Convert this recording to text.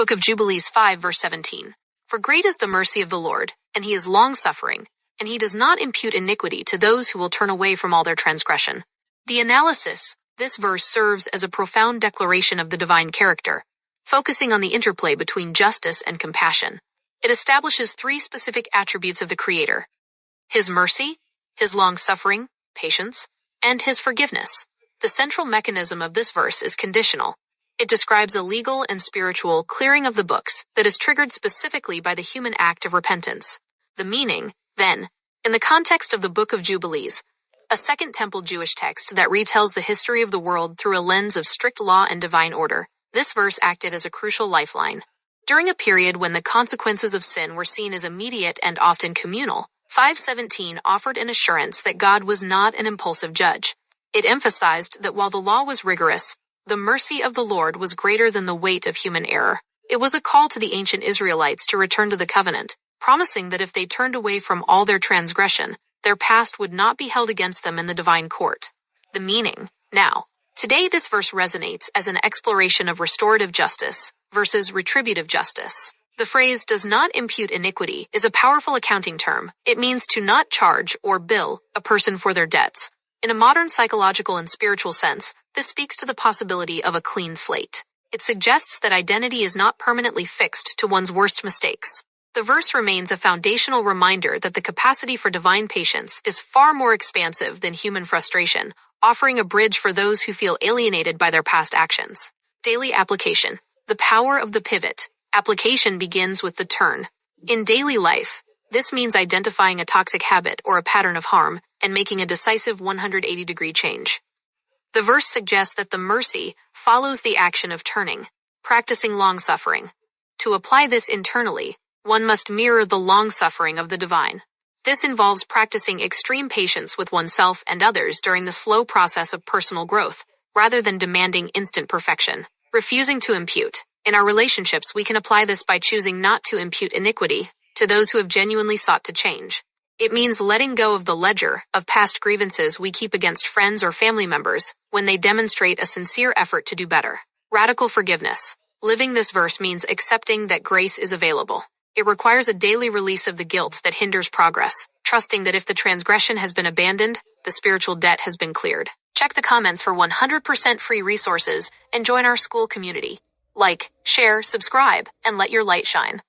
Book of Jubilees 5 verse 17. For great is the mercy of the Lord, and he is long-suffering, and he does not impute iniquity to those who will turn away from all their transgression. The analysis, this verse serves as a profound declaration of the divine character, focusing on the interplay between justice and compassion. It establishes three specific attributes of the Creator: his mercy, his long-suffering, patience, and his forgiveness. The central mechanism of this verse is conditional. It describes a legal and spiritual clearing of the books that is triggered specifically by the human act of repentance. The meaning, then, in the context of the Book of Jubilees, a Second Temple Jewish text that retells the history of the world through a lens of strict law and divine order, this verse acted as a crucial lifeline. During a period when the consequences of sin were seen as immediate and often communal, 5:17 offered an assurance that God was not an impulsive judge. It emphasized that while the law was rigorous, the mercy of the Lord was greater than the weight of human error. It was a call to the ancient Israelites to return to the covenant, promising that if they turned away from all their transgression, their past would not be held against them in the divine court. The meaning. Now, today this verse resonates as an exploration of restorative justice versus retributive justice. The phrase "does not impute iniquity" is a powerful accounting term. It means to not charge or bill a person for their debts. In a modern psychological and spiritual sense, this speaks to the possibility of a clean slate. It suggests that identity is not permanently fixed to one's worst mistakes. The verse remains a foundational reminder that the capacity for divine patience is far more expansive than human frustration, offering a bridge for those who feel alienated by their past actions. Daily application. The power of the pivot. Application begins with the turn. In daily life, this means identifying a toxic habit or a pattern of harm and making a decisive 180-degree change. The verse suggests that the mercy follows the action of turning, practicing long-suffering. To apply this internally, one must mirror the long-suffering of the divine. This involves practicing extreme patience with oneself and others during the slow process of personal growth, rather than demanding instant perfection. Refusing to impute. In our relationships, we can apply this by choosing not to impute iniquity to those who have genuinely sought to change. It means letting go of the ledger of past grievances we keep against friends or family members when they demonstrate a sincere effort to do better. Radical forgiveness. Living this verse means accepting that grace is available. It requires a daily release of the guilt that hinders progress, trusting that if the transgression has been abandoned, the spiritual debt has been cleared. Check the comments for 100% free resources and join our school community. Like, share, subscribe, and let your light shine.